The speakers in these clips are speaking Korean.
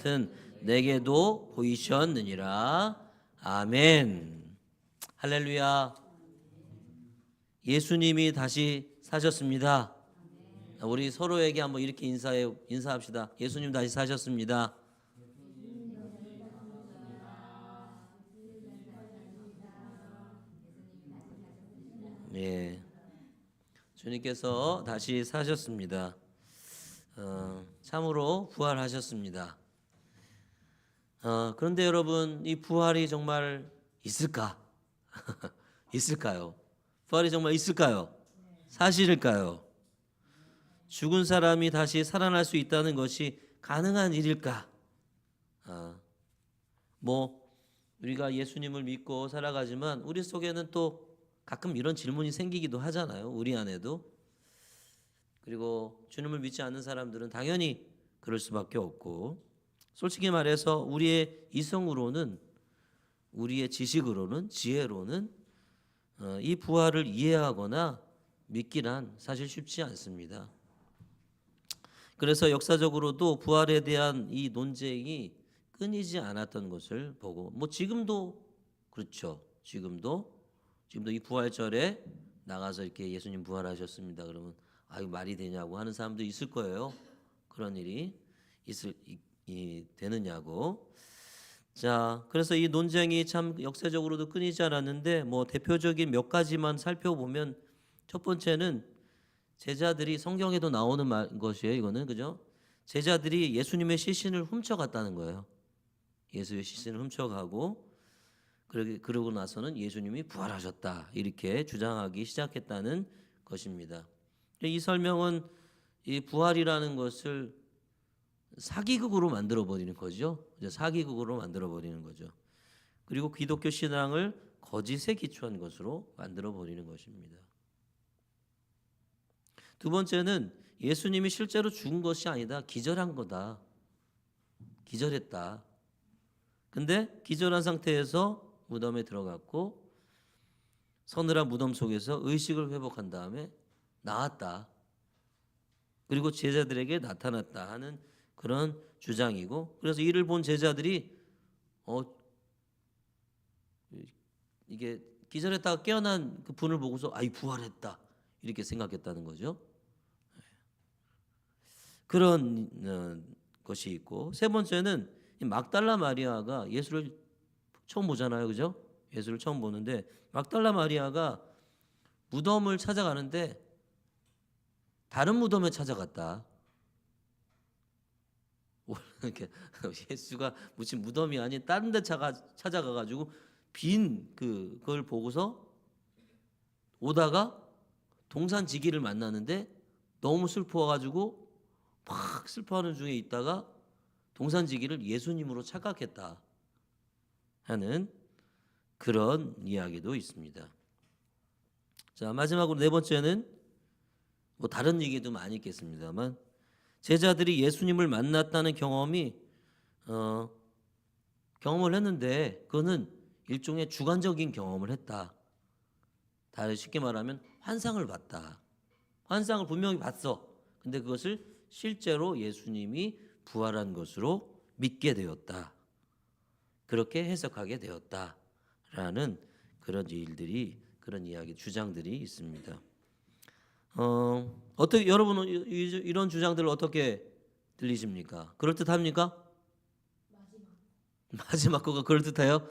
같은 내게도 보이셨느니라. 아멘. 할렐루야. 예수님이 다시 사셨습니다. 우리 서로에게 한번 이렇게 인사합시다. 예수님 다시 사셨습니다. 예, 주님께서 다시 사셨습니다. 참으로 부활하셨습니다. 그런데 여러분, 이 부활이 정말 있을까? 있을까요? 부활이 정말 있을까요? 사실일까요? 죽은 사람이 다시 살아날 수 있다는 것이 가능한 일일까? 우리가 예수님을 믿고 살아가지만 우리 속에는 또 가끔 이런 질문이 생기기도 하잖아요. 우리 안에도. 그리고 주님을 믿지 않는 사람들은 당연히 그럴 수밖에 없고, 솔직히 말해서 우리의 이성으로는, 우리의 지식으로는, 지혜로는 이 부활을 이해하거나 믿기란 사실 쉽지 않습니다. 그래서 역사적으로도 부활에 대한 이 논쟁이 끊이지 않았던 것을 보고, 지금도 그렇죠. 지금도 이 부활절에 나가서 이렇게 예수님 부활하셨습니다. 그러면 아유 말이 되냐고 하는 사람도 있을 거예요. 그런 일이 되느냐고. 자, 그래서 이 논쟁이 참 역사적으로도 끊이지 않았는데 대표적인 몇 가지만 살펴보면, 첫 번째는 제자들이, 성경에도 나오는 것이에요. 이거는 그죠? 제자들이 예수님의 시신을 훔쳐갔다는 거예요. 예수의 시신을 훔쳐가고, 그러고 나서는 예수님이 부활하셨다 이렇게 주장하기 시작했다는 것입니다. 이 설명은 이 부활이라는 것을 사기극으로 만들어 버리는 거죠. 사기극으로 만들어 버리는 거죠. 그리고 기독교 신앙을 거짓에 기초한 것으로 만들어 버리는 것입니다. 두 번째는 예수님이 실제로 죽은 것이 아니다. 기절한 거다. 기절했다. 근데 기절한 상태에서 무덤에 들어갔고 서늘한 무덤 속에서 의식을 회복한 다음에 나왔다. 그리고 제자들에게 나타났다 하는 그런 주장이고, 그래서 이를 본 제자들이 이게 기절했다가 깨어난 그 분을 보고서 아이 부활했다 이렇게 생각했다는 거죠. 그런 것이 있고, 세 번째는 막달라 마리아가 예수를 처음 보잖아요. 그죠? 예수를 처음 보는데 막달라 마리아가 무덤을 찾아가는데 다른 무덤에 찾아갔다. 이렇게 예수가 무슨 무덤이 아닌 다른 데 찾아가가지고 빈 그걸 보고서 오다가 동산지기를 만나는데 너무 슬퍼가지고 막 슬퍼하는 중에 있다가 동산지기를 예수님으로 착각했다 하는 그런 이야기도 있습니다. 자, 마지막으로 네 번째는 다른 얘기도 많이 있겠습니다만, 제자들이 예수님을 만났다는 경험을 했는데 그거는 일종의 주관적인 경험을 했다. 다시 쉽게 말하면 환상을 봤다. 환상을 분명히 봤어. 근데 그것을 실제로 예수님이 부활한 것으로 믿게 되었다. 그렇게 해석하게 되었다라는 그런 일들이, 그런 이야기, 주장들이 있습니다. 어떻게 여러분은 이런 주장들을 어떻게 들리십니까? 그럴듯합니까? 마지막 거가 그럴듯해요?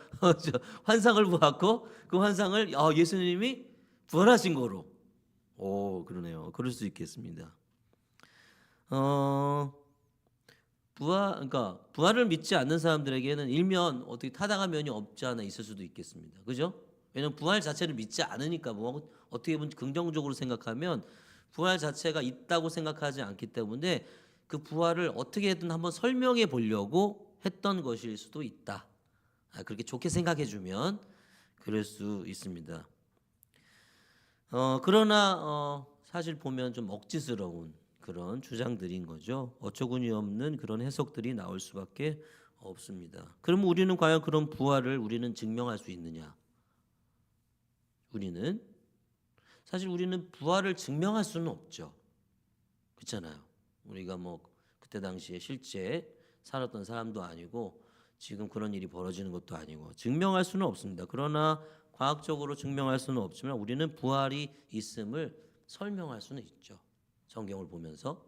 환상을 보았고 그 환상을 예수님이 부활하신 거로. 그러네요. 그럴 수 있겠습니다. 그러니까 부활을 믿지 않는 사람들에게는 일면 어떻게 타당한 면이 없지 않아 있을 수도 있겠습니다. 그죠? 왜냐하면 부활 자체를 믿지 않으니까 어떻게 보면 긍정적으로 생각하면 부활 자체가 있다고 생각하지 않기 때문에 그 부활을 어떻게든 한번 설명해 보려고 했던 것일 수도 있다. 그렇게 좋게 생각해 주면 그럴 수 있습니다. 그러나 사실 보면 좀 억지스러운 그런 주장들인 거죠. 어처구니 없는 그런 해석들이 나올 수밖에 없습니다. 그럼 우리는 과연 그런 부활을 우리는 증명할 수 있느냐? 사실 우리는 부활을 증명할 수는 없죠. 그렇잖아요. 우리가 그때 당시에 실제 살았던 사람도 아니고 지금 그런 일이 벌어지는 것도 아니고 증명할 수는 없습니다. 그러나 과학적으로 증명할 수는 없지만 우리는 부활이 있음을 설명할 수는 있죠. 성경을 보면서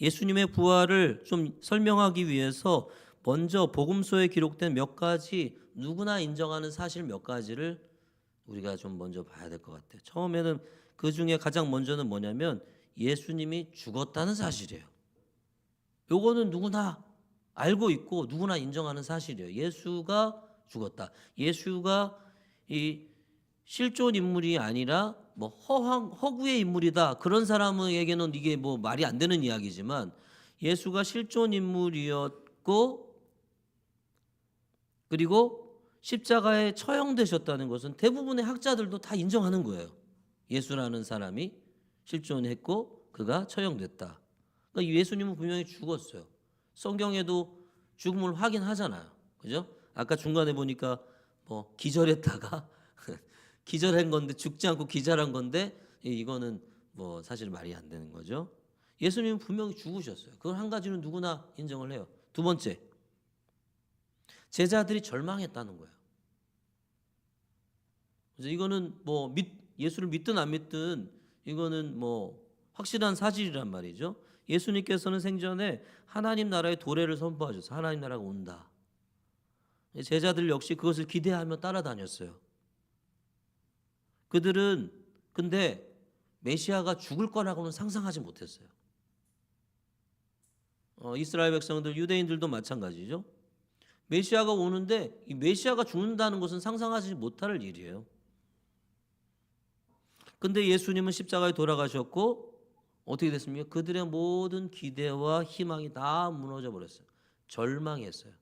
예수님의 부활을 좀 설명하기 위해서 먼저 복음서에 기록된 몇 가지 누구나 인정하는 사실 몇 가지를 우리가 좀 먼저 봐야 될 것 같아요. 처음에는 그 중에 가장 먼저는 뭐냐면 예수님이 죽었다는 사실이에요. 요거는 누구나 알고 있고 누구나 인정하는 사실이에요. 예수가 죽었다. 예수가 이 실존 인물이 아니라 뭐 허구의 인물이다. 그런 사람에게는 이게 뭐 말이 안 되는 이야기지만 예수가 실존 인물이었고 그리고 십자가에 처형되셨다는 것은 대부분의 학자들도 다 인정하는 거예요. 예수라는 사람이 실존했고 그가 처형됐다. 그러니까 예수님은 분명히 죽었어요. 성경에도 죽음을 확인하잖아요. 그죠? 아까 중간에 보니까 뭐 기절했다가 기절한 건데 죽지 않고 기절한 건데 이거는 뭐 사실 말이 안 되는 거죠. 예수님은 분명히 죽으셨어요. 그걸 한 가지는 누구나 인정을 해요. 두 번째, 제자들이 절망했다는 거예요. 그래서 이거는 뭐 예수를 믿든 안 믿든 이거는 뭐 확실한 사실이란 말이죠. 예수님께서는 생전에 하나님 나라의 도래를 선포하셨어요. 하나님 나라가 온다. 제자들 역시 그것을 기대하며 따라다녔어요. 그들은 근데 메시아가 죽을 거라고는 상상하지 못했어요. 이스라엘 백성들, 유대인들도 마찬가지죠. 메시아가 오는데 이 메시아가 죽는다는 것은 상상하지 못할 일이에요. 근데 예수님은 십자가에 돌아가셨고 어떻게 됐습니까? 그들의 모든 기대와 희망이 다 무너져 버렸어요. 절망했어요.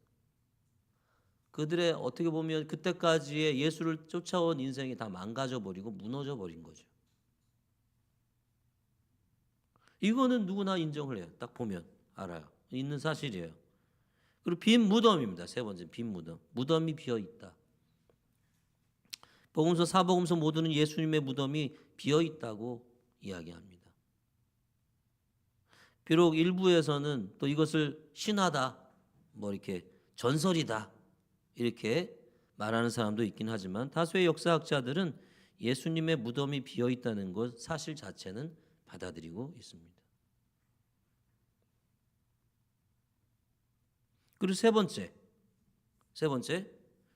그들의 어떻게 보면 그때까지의 예수를 쫓아온 인생이 다 망가져 버리고 무너져 버린 거죠. 이거는 누구나 인정을 해요. 딱 보면 알아요. 있는 사실이에요. 그리고 빈 무덤입니다. 세 번째, 빈 무덤. 무덤이 비어 있다. 복음서, 사복음서 모두는 예수님의 무덤이 비어 있다고 이야기합니다. 비록 일부에서는 또 이것을 신화다, 뭐 이렇게 전설이다 이렇게 말하는 사람도 있긴 하지만 다수의 역사학자들은 예수님의 무덤이 비어 있다는 것 사실 자체는 받아들이고 있습니다. 그리고 세 번째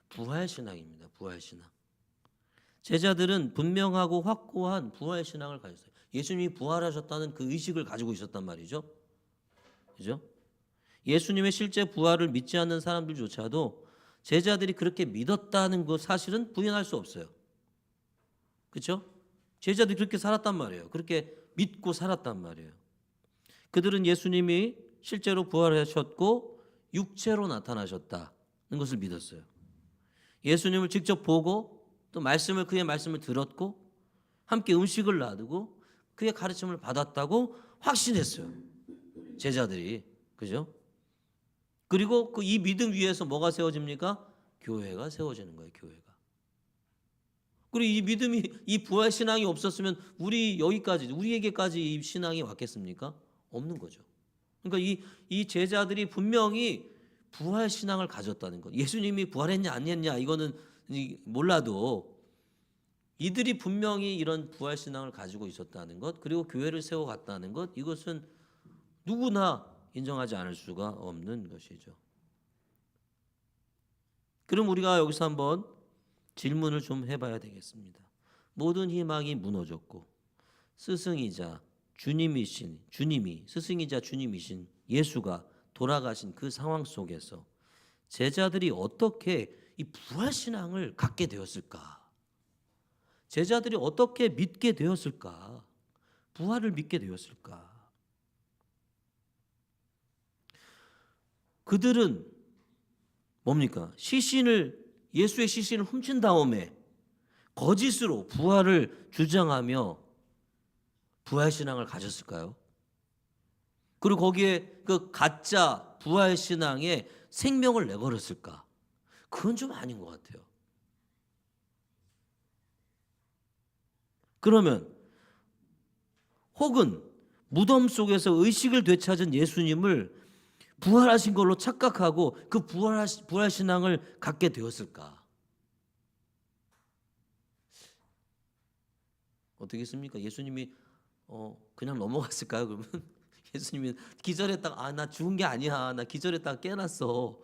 부활신앙입니다. 부활신앙. 제자들은 분명하고 확고한 부활신앙을 가졌어요. 예수님이 부활하셨다는 그 의식을 가지고 있었단 말이죠. 그죠? 예수님의 실제 부활을 믿지 않는 사람들조차도 제자들이 그렇게 믿었다는 것 사실은 부인할 수 없어요. 그렇죠? 제자들이 그렇게 살았단 말이에요. 그렇게 믿고 살았단 말이에요. 그들은 예수님이 실제로 부활하셨고 육체로 나타나셨다는 것을 믿었어요. 예수님을 직접 보고 또 그의 말씀을 들었고 함께 음식을 나누고 그의 가르침을 받았다고 확신했어요. 제자들이. 그죠? 그리고 이 믿음 위에서 뭐가 세워집니까? 교회가 세워지는 거예요. 교회가. 그리고 이 믿음이 이 부활 신앙이 없었으면 우리에게까지 이 신앙이 왔겠습니까? 없는 거죠. 그러니까 이 제자들이 분명히 부활 신앙을 가졌다는 것. 예수님이 부활했냐 안 했냐 이거는 몰라도 이들이 분명히 이런 부활 신앙을 가지고 있었다는 것, 그리고 교회를 세워갔다는 것, 이것은 누구나 인정하지 않을 수가 없는 것이죠. 그럼 우리가 여기서 한번 질문을 좀 해봐야 되겠습니다. 모든 희망이 무너졌고 스승이자 주님이 스승이자 주님이신 예수가 돌아가신 그 상황 속에서 제자들이 어떻게 이 부활 신앙을 갖게 되었을까? 제자들이 어떻게 믿게 되었을까? 부활을 믿게 되었을까? 그들은 뭡니까? 예수의 시신을 훔친 다음에 거짓으로 부활을 주장하며 부활 신앙을 가졌을까요? 그리고 거기에 그 가짜 부활 신앙에 생명을 내걸었을까? 그건 좀 아닌 것 같아요. 그러면 혹은 무덤 속에서 의식을 되찾은 예수님을 부활하신 걸로 착각하고 그 부활 신앙을 갖게 되었을까? 어떻겠습니까? 예수님이 그냥 넘어갔을까요? 그러면 예수님이 기절했다가 나 죽은 게 아니야, 나 기절했다가 깨났어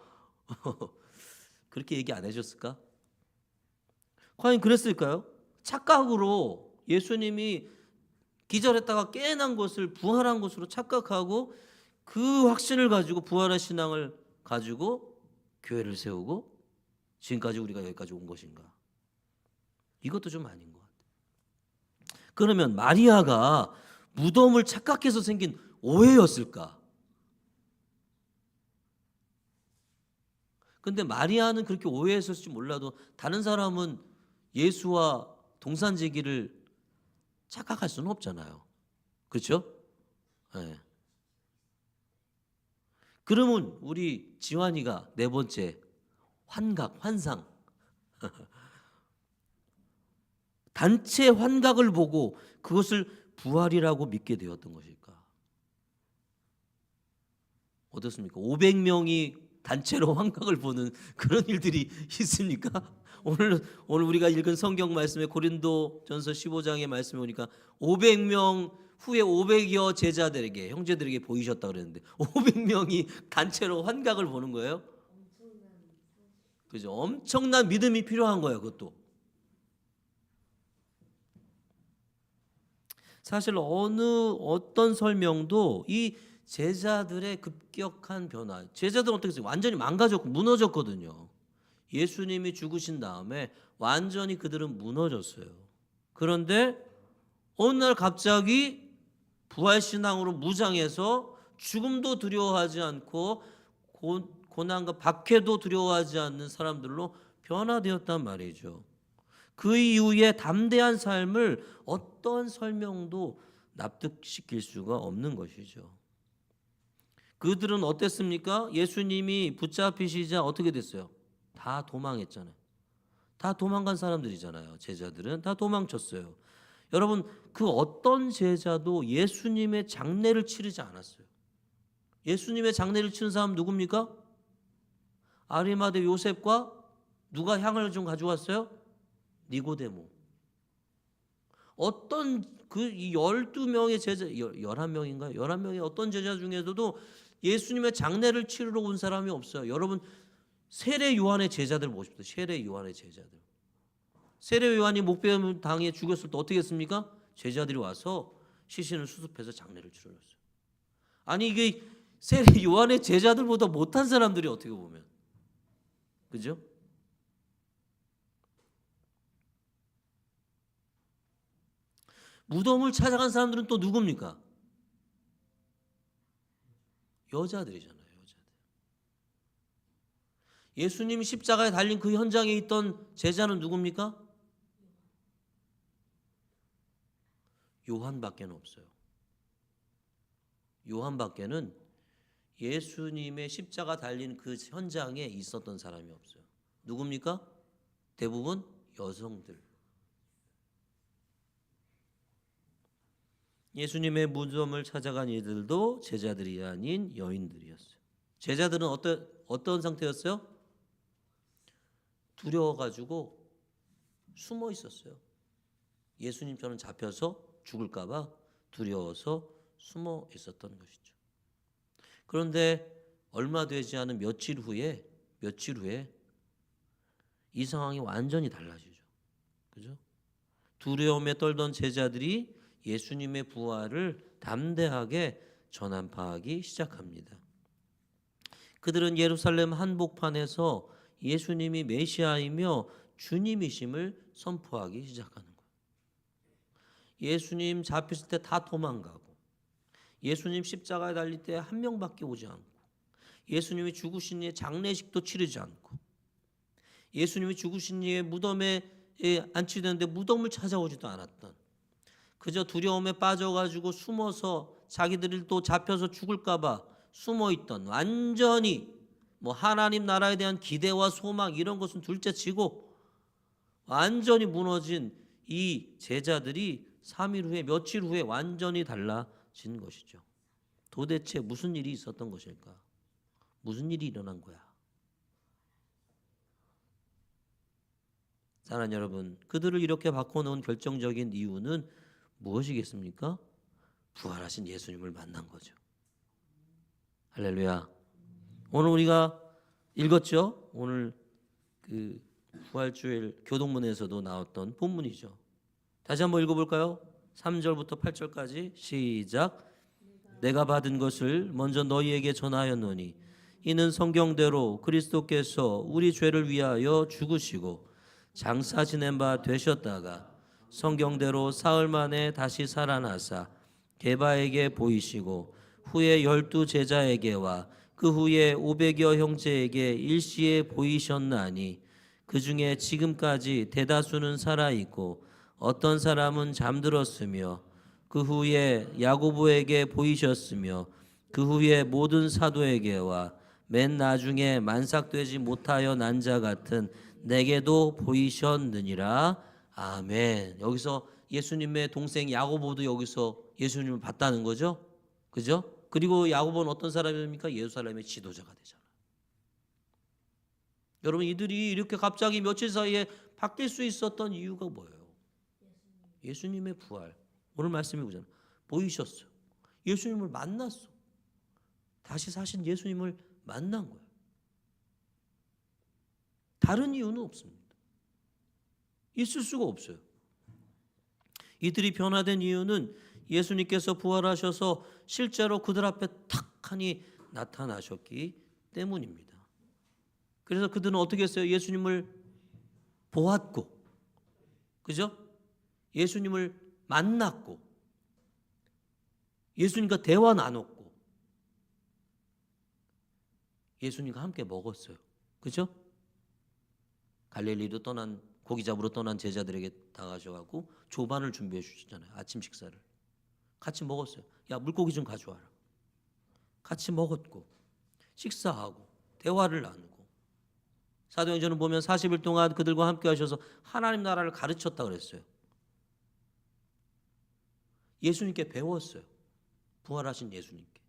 그렇게 얘기 안 해줬을까? 과연 그랬을까요? 착각으로 예수님이 기절했다가 깨어난 것을 부활한 것으로 착각하고 그 확신을 가지고 부활의 신앙을 가지고 교회를 세우고 지금까지 우리가 여기까지 온 것인가? 이것도 좀 아닌 것 같아요. 그러면 마리아가 무덤을 착각해서 생긴 오해였을까? 근데 마리아는 그렇게 오해했을지 몰라도 다른 사람은 예수와 동산제기를 착각할 수는 없잖아요. 그렇죠? 네. 그러면 우리 지환이가 네 번째 환상 단체 환각을 보고 그것을 부활이라고 믿게 되었던 것일까? 어떻습니까? 500명이 단체로 환각을 보는 그런 일들이 있습니까? 오늘 우리가 읽은 성경 말씀에 고린도전서 15장의 말씀에 보니까 500명 후에 500여 제자들에게 형제들에게 보이셨다 그랬는데 500명이 단체로 환각을 보는 거예요. 그죠? 엄청난 믿음이 필요한 거예요. 그것도 사실 어떤 설명도 이 제자들의 급격한 변화, 제자들은 어떻게 했어요? 완전히 망가졌고 무너졌거든요. 예수님이 죽으신 다음에 완전히 그들은 무너졌어요. 그런데 어느 날 갑자기 부활신앙으로 무장해서 죽음도 두려워하지 않고 고난과 박해도 두려워하지 않는 사람들로 변화되었단 말이죠. 그 이후에 담대한 삶을 어떤 설명도 납득시킬 수가 없는 것이죠. 그들은 어땠습니까? 예수님이 붙잡히시자 어떻게 됐어요? 다 도망했잖아요. 다 도망간 사람들이잖아요. 제자들은 다 도망쳤어요. 여러분, 그 어떤 제자도 예수님의 장례를 치르지 않았어요. 예수님의 장례를 치른 사람 누굽니까? 아리마대 요셉과 누가 향을 좀 가져왔어요? 니고데모. 어떤 그 12명의 제자, 11명인가요? 11명의 어떤 제자 중에서도 예수님의 장례를 치르러 온 사람이 없어요. 여러분, 세례 요한의 제자들 보십시오. 세례 요한의 제자들. 세례 요한이 목베임 당해 죽였을 때 어떻게 했습니까? 제자들이 와서 시신을 수습해서 장례를 치러줬어요. 아니 이게 세례 요한의 제자들보다 못한 사람들이 어떻게 보면, 그죠? 무덤을 찾아간 사람들은 또 누굽니까? 여자들이잖아요. 여자들. 예수님이 십자가에 달린 그 현장에 있던 제자는 누굽니까? 요한밖에는 없어요. 요한밖에는 예수님의 십자가 달린 그 현장에 있었던 사람이 없어요. 누굽니까? 대부분 여성들. 예수님의 무덤을 찾아간 이들도 제자들이 아닌 여인들이었어요. 제자들은 어떤 상태였어요? 두려워가지고 숨어 있었어요. 예수님처럼 잡혀서 죽을까 봐 두려워서 숨어 있었던 것이죠. 그런데 얼마 되지 않은 며칠 후에 이 상황이 완전히 달라지죠. 그죠? 두려움에 떨던 제자들이 예수님의 부활을 담대하게 전파하기 시작합니다. 그들은 예루살렘 한복판에서 예수님이 메시아이며 주님이심을 선포하기 시작하는 거예요. 예수님 잡혔을 때 다 도망가고, 예수님 십자가에 달릴 때 한 명밖에 오지 않고, 예수님이 죽으신 이에 장례식도 치르지 않고, 예수님이 죽으신 이에 무덤에 안치되는데 무덤을 찾아오지도 않았던, 그저 두려움에 빠져가지고 숨어서 자기들이 또 잡혀서 죽을까봐 숨어있던, 완전히 하나님 나라에 대한 기대와 소망 이런 것은 둘째치고 완전히 무너진 이 제자들이 3일 후에, 며칠 후에 완전히 달라 달라진 것이죠. 도대체 무슨 일이 있었던 것일까? 무슨 일이 일어난 거야? 사랑하는 여러분, 그들을 이렇게 바꿔놓은 결정적인 이유는 무엇이겠습니까? 부활하신 예수님을 만난 거죠. 할렐루야. 오늘 우리가 읽었죠? 오늘 그 부활주일 교동문에서도 나왔던 본문이죠. 다시 한번 읽어볼까요? 3절부터 8절까지 시작. 내가 받은 것을 먼저 너희에게 전하였노니 이는 성경대로 그리스도께서 우리 죄를 위하여 죽으시고 장사 지낸 바 되셨다가 성경대로 사흘 만에 다시 살아나사 게바에게 보이시고 후에 12 제자에게와 그 후에 500여 형제에게 일시에 보이셨나니 그 중에 지금까지 대다수는 살아있고 어떤 사람은 잠들었으며 그 후에 야고보에게 보이셨으며 그 후에 모든 사도에게와 맨 나중에 만삭되지 못하여 난 자 같은 내게도 보이셨느니라. 아멘. 여기서 예수님의 동생 야고보도 여기서 예수님을 봤다는 거죠. 그죠? 그리고 야고보는 어떤 사람입니까? 예루살렘의 지도자가 되잖아요. 여러분, 이들이 이렇게 갑자기 며칠 사이에 바뀔 수 있었던 이유가 뭐예요? 예수님의 부활. 오늘 말씀해 보잖아요. 보이셨어요. 예수님을 만났어. 다시 사신 예수님을 만난 거예요. 다른 이유는 없습니다. 있을 수가 없어요. 이들이 변화된 이유는 예수님께서 부활하셔서 실제로 그들 앞에 탁하니 나타나셨기 때문입니다. 그래서 그들은 어떻게 했어요? 예수님을 보았고, 그죠? 예수님을 만났고, 예수님과 대화 나눴고, 예수님과 함께 먹었어요. 그죠? 갈릴리로 떠난, 고기 잡으러 떠난 제자들에게 다가셔가지고 조반을 준비해 주셨잖아요. 아침 식사를 같이 먹었어요. 야, 물고기 좀 가져와라. 같이 먹었고 식사하고 대화를 나누고, 사도행전을 보면 40일 동안 그들과 함께 하셔서 하나님 나라를 가르쳤다 그랬어요. 예수님께 배웠어요. 부활하신 예수님께.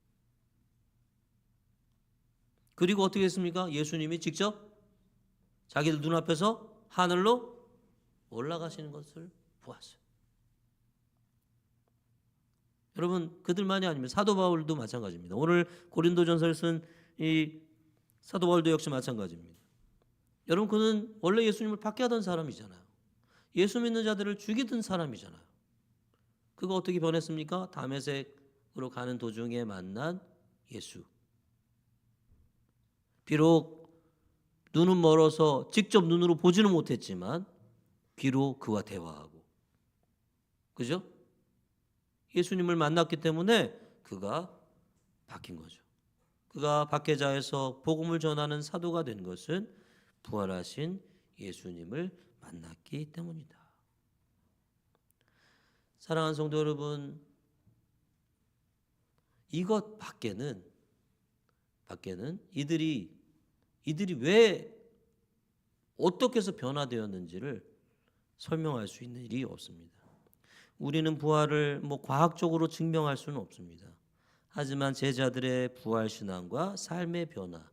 그리고 어떻게 했습니까? 예수님이 직접 자기들 눈앞에서 하늘로 올라가시는 것을 보았어요. 여러분, 그들만이 아니면 사도 바울도 마찬가지입니다. 오늘 고린도전서를 쓴 이 사도 바울도 역시 마찬가지입니다. 여러분, 그는 원래 예수님을 박해하던 사람이잖아요. 예수 믿는 자들을 죽이던 사람이잖아요. 그가 어떻게 변했습니까? 다메섹으로 가는 도중에 만난 예수. 비록 눈은 멀어서 직접 눈으로 보지는 못했지만 귀로 그와 대화하고, 그죠? 예수님을 만났기 때문에 그가 바뀐 거죠. 그가 박해자에서 복음을 전하는 사도가 된 것은 부활하신 예수님을 만났기 때문이다. 사랑하는 성도 여러분, 이것 밖에는 이들이 왜 어떻게 해서 변화되었는지를 설명할 수 있는 일이 없습니다. 우리는 부활을 과학적으로 증명할 수는 없습니다. 하지만 제자들의 부활 신앙과 삶의 변화,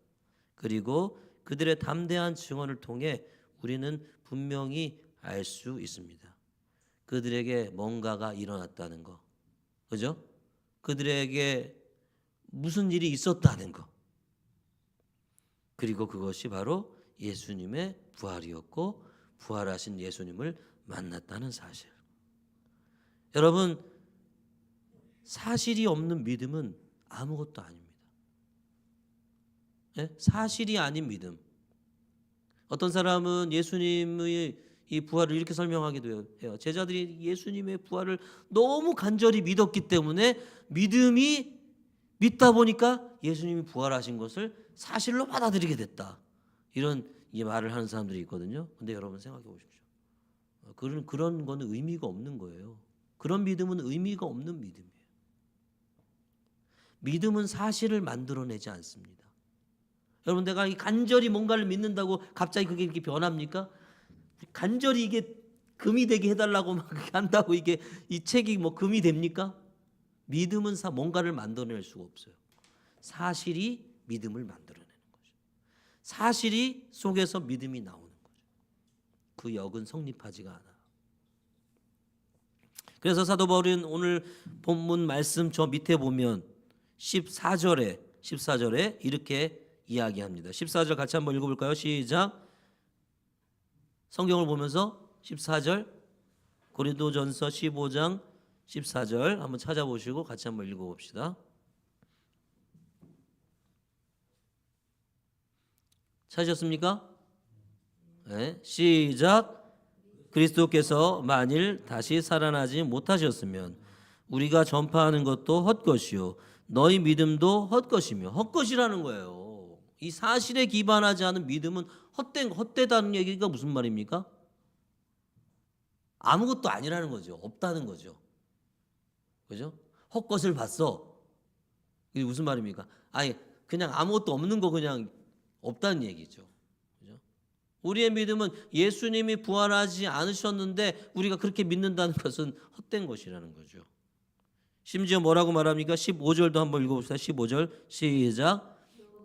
그리고 그들의 담대한 증언을 통해 우리는 분명히 알 수 있습니다. 그들에게 뭔가가 일어났다는 거, 그죠? 그들에게 무슨 일이 있었다는 거, 그리고 그것이 바로 예수님의 부활이었고 부활하신 예수님을 만났다는 사실. 여러분, 사실이 없는 믿음은 아무것도 아닙니다. 네? 사실이 아닌 믿음. 어떤 사람은 예수님의 이 부활을 이렇게 설명하기도 해요. 제자들이 예수님의 부활을 너무 간절히 믿었기 때문에 믿다 보니까 예수님이 부활하신 것을 사실로 받아들이게 됐다. 이런 말을 하는 사람들이 있거든요. 근데 여러분 생각해 보십시오. 그런 거는 의미가 없는 거예요. 그런 믿음은 의미가 없는 믿음이에요. 믿음은 사실을 만들어내지 않습니다. 여러분, 내가 간절히 뭔가를 믿는다고 갑자기 그게 이렇게 변합니까? 간절히 이게 금이 되게 해달라고 막 한다고 이게 이 책이 금이 됩니까? 믿음은 뭔가를 만들어낼 수가 없어요. 사실이 믿음을 만들어내는 거죠. 사실이 속에서 믿음이 나오는 거죠. 그 역은 성립하지가 않아요. 그래서 사도 바울은 오늘 본문 말씀 저 밑에 보면 14절에 이렇게 이야기합니다. 14절 같이 한번 읽어볼까요? 시작. 성경을 보면서 14절 고린도전서 15장 14절 한번 찾아보시고 같이 한번 읽어봅시다. 찾으셨습니까? 네, 시작. 그리스도께서 만일 다시 살아나지 못하셨으면 우리가 전파하는 것도 헛것이요 너희 믿음도 헛것이며, 헛것이라는 거예요. 이 사실에 기반하지 않은 믿음은 헛되다는 얘기가 무슨 말입니까? 아무것도 아니라는 거죠. 없다는 거죠. 그죠? 헛것을 봤어. 이게 무슨 말입니까? 아니 그냥 아무것도 없는 거 그냥 없다는 얘기죠. 그죠? 우리의 믿음은 예수님이 부활하지 않으셨는데 우리가 그렇게 믿는다는 것은 헛된 것이라는 거죠. 심지어 뭐라고 말합니까? 15절도 한번 읽어봅시다. 15절 시작.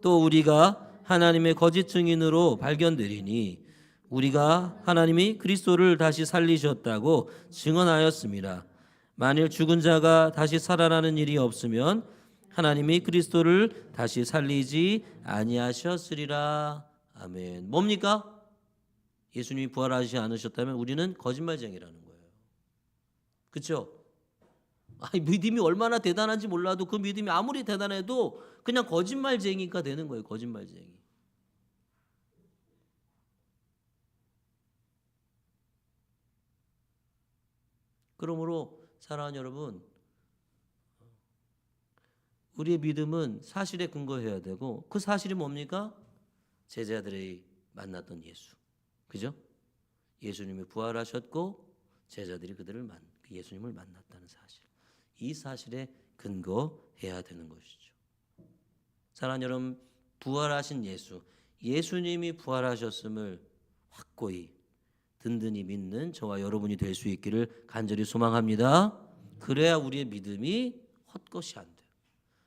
또 우리가 하나님의 거짓 증인으로 발견되리니 우리가 하나님이 그리스도를 다시 살리셨다고 증언하였습니다. 만일 죽은 자가 다시 살아나는 일이 없으면 하나님이 그리스도를 다시 살리지 아니하셨으리라. 아멘. 뭡니까? 예수님이 부활하지 않으셨다면 우리는 거짓말쟁이라는 거예요. 그렇죠? 믿음이 얼마나 대단한지 몰라도 그 믿음이 아무리 대단해도 그냥 거짓말쟁이가 되는 거예요. 거짓말쟁이. 그러므로 사랑하는 여러분, 우리의 믿음은 사실에 근거해야 되고 그 사실이 뭡니까? 제자들이 만났던 예수. 그죠? 예수님이 부활하셨고 제자들이 예수님을 만났다는 사실. 이 사실에 근거해야 되는 것이죠. 사랑하는 여러분, 부활하신 예수님이 부활하셨음을 확고히 든든히 믿는 저와 여러분이 될 수 있기를 간절히 소망합니다. 그래야 우리의 믿음이 헛것이 안 돼요.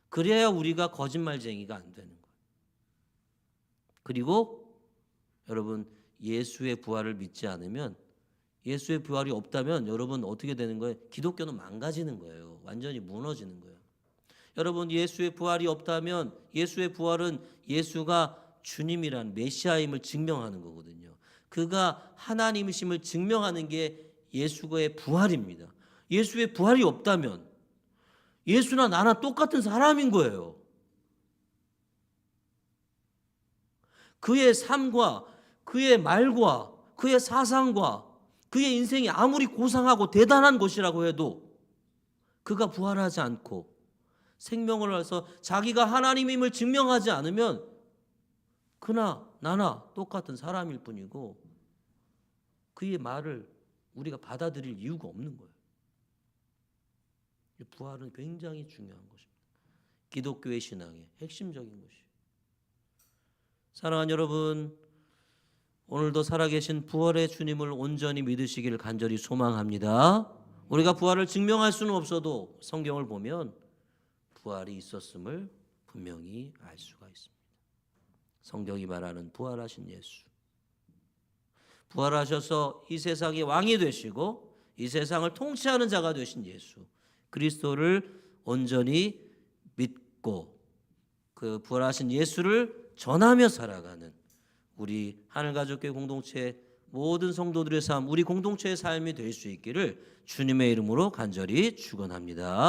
그래야 우리가 거짓말쟁이가 안 되는 거예요. 그리고 여러분, 예수의 부활을 믿지 않으면, 예수의 부활이 없다면 여러분 어떻게 되는 거예요? 기독교는 망가지는 거예요. 완전히 무너지는 거예요. 여러분, 예수의 부활이 없다면 예수의 부활은 예수가 주님이란 메시아임을 증명하는 거거든요. 그가 하나님이심을 증명하는 게 예수의 부활입니다. 예수의 부활이 없다면 예수나 나나 똑같은 사람인 거예요. 그의 삶과 그의 말과 그의 사상과 그의 인생이 아무리 고상하고 대단한 것이라고 해도 그가 부활하지 않고 생명을 해서 자기가 하나님임을 증명하지 않으면 그나 나나 똑같은 사람일 뿐이고 그의 말을 우리가 받아들일 이유가 없는 거예요. 부활은 굉장히 중요한 것입니다. 기독교의 신앙의 핵심적인 것이에요. 사랑하는 여러분, 오늘도 살아계신 부활의 주님을 온전히 믿으시기를 간절히 소망합니다. 우리가 부활을 증명할 수는 없어도 성경을 보면 부활이 있었음을 분명히 알 수가 있습니다. 성경이 말하는 부활하신 예수, 부활하셔서 이 세상의 왕이 되시고 이 세상을 통치하는 자가 되신 예수 그리스도를 온전히 믿고 그 부활하신 예수를 전하며 살아가는 우리 하늘가족교회 공동체 모든 성도들의 삶, 우리 공동체의 삶이 될 수 있기를 주님의 이름으로 간절히 축원합니다.